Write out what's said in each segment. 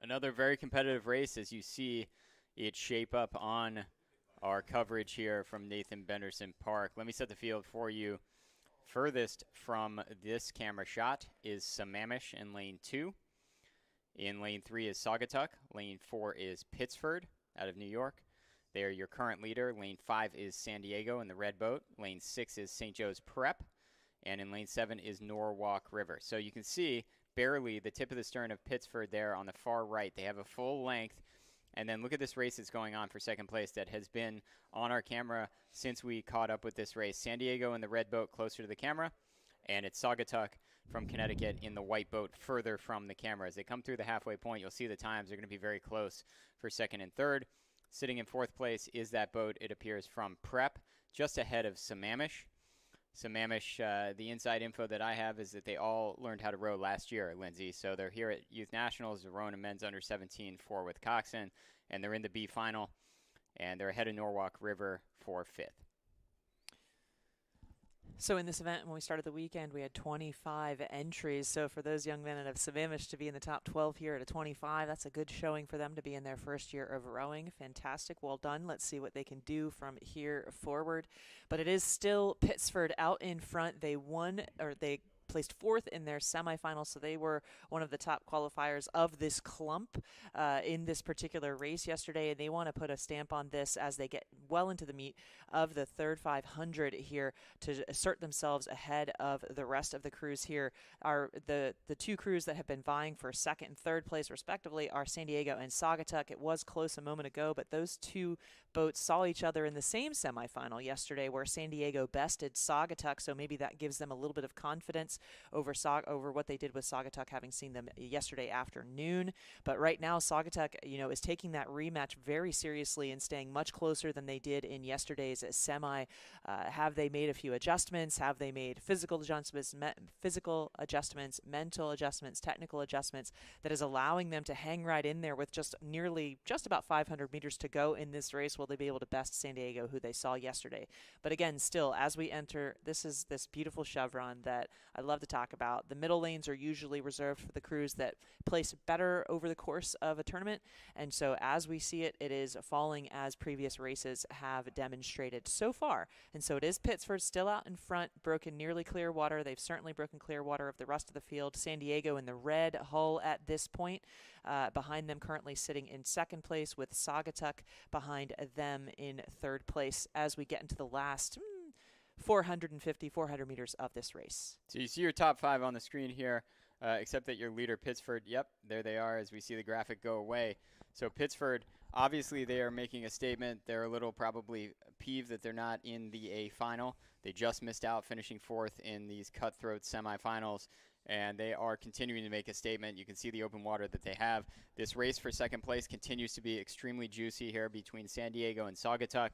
Another very competitive race as you see it shape up on our coverage here from Nathan Benderson Park. Let me set the field for you. Furthest from this camera shot is Sammamish in lane 2. In lane 3 is Saugatuck. Lane 4 is Pittsford out of New York. They are your current leader. Lane 5 is San Diego in the red boat. Lane 6 is St. Joe's Prep. And in lane 7 is Norwalk River. So you can see barely the tip of the stern of Pittsford there on the far right. They have a full length. And then look at this race that's going on for second place that has been on our camera since we caught up with this race. San Diego in the red boat closer to the camera, and it's Saugatuck from Connecticut in the white boat further from the camera. As they come through the halfway point, you'll see the times are going to be very close for second and third. Sitting in fourth place is that boat, it appears, from Prep, just ahead of Sammamish. Sammamish, the inside info that I have is that they all learned how to row last year, Lindsay. So they're here at Youth Nationals, they're rowing a men's under 17 for with Coxon, and they're in the B final, and they're ahead of Norwalk River for fifth. So in this event, when we started the weekend, we had 25 entries. So for those young men out of Sammamish to be in the top 12 here at a 25, that's a good showing for them to be in their first year of rowing. Fantastic. Well done. Let's see what they can do from here forward. But it is still Pittsford out in front. They placed fourth in their semifinals, so they were one of the top qualifiers of this clump in this particular race yesterday, and they want to put a stamp on this as they get well into the meat of the third 500 here to assert themselves ahead of the rest of the crews here. Are the two crews that have been vying for second and third place respectively are San Diego and Saugatuck. It was close a moment ago, but those two boats saw each other in the same semifinal yesterday where San Diego bested Saugatuck, so maybe that gives them a little bit of confidence over what they did with Saugatuck, having seen them yesterday afternoon. But right now, Saugatuck, is taking that rematch very seriously and staying much closer than they did in yesterday's semi. Have they made a few adjustments? Have they made physical adjustments, mental adjustments, technical adjustments that is allowing them to hang right in there with just about 500 meters to go in this race? Will they be able to best San Diego, who they saw yesterday? But again, still, as we enter, this is this beautiful chevron that I love to talk about. The middle lanes are usually reserved for the crews that place better over the course of a tournament, and so as we see it, it is falling as previous races have demonstrated so far. And so it is Pittsford still out in front, broken nearly clear water. They've certainly broken clear water of the rest of the field. San Diego in the red hull at this point, behind them currently sitting in second place with Saugatuck behind them in third place as we get into the last 400 meters of this race. So you see your top five on the screen here, except that your leader, Pittsford, yep, there they are as we see the graphic go away. So Pittsford, obviously they are making a statement. They're a little probably peeved that they're not in the A final. They just missed out finishing fourth in these cutthroat semifinals, and they are continuing to make a statement. You can see the open water that they have. This race for second place continues to be extremely juicy here between San Diego and Saugatuck.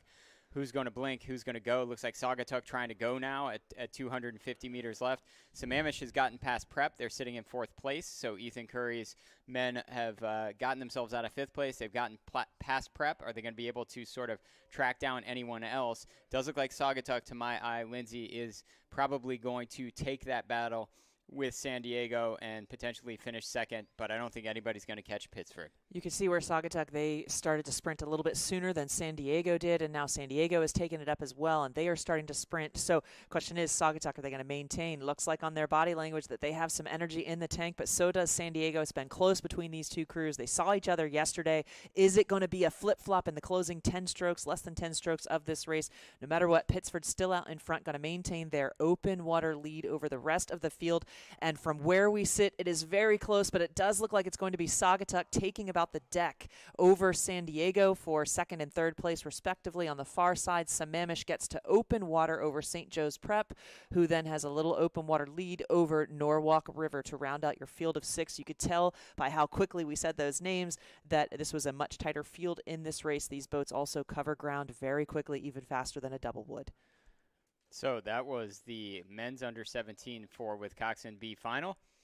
Who's going to blink? Who's going to go? Looks like Saugatuck trying to go now at 250 meters left. Sammamish has gotten past Prep. They're sitting in fourth place. So Ethan Curry's men have gotten themselves out of fifth place. They've gotten past Prep. Are they going to be able to sort of track down anyone else? Does look like Saugatuck, to my eye, Lindsay, is probably going to take that battle with San Diego and potentially finish second, but I don't think anybody's going to catch Pittsford. You can see where Saugatuck, they started to sprint a little bit sooner than San Diego did, and now San Diego has taken it up as well, and they are starting to sprint. So question is, Saugatuck, are they going to maintain? Looks like on their body language that they have some energy in the tank, but so does San Diego. It's been close between these two crews. They saw each other yesterday. Is it going to be a flip-flop in the closing 10 strokes, less than 10 strokes of this race? No matter what, Pittsford's still out in front, going to maintain their open water lead over the rest of the field. And from where we sit, it is very close, but it does look like it's going to be Saugatuck taking about the deck over San Diego for second and third place, respectively. On the far side, Sammamish gets to open water over St. Joe's Prep, who then has a little open water lead over Norwalk River to round out your field of six. You could tell by how quickly we said those names that this was a much tighter field in this race. These boats also cover ground very quickly, even faster than a double would. So that was the men's under 17 for with Coxon B final.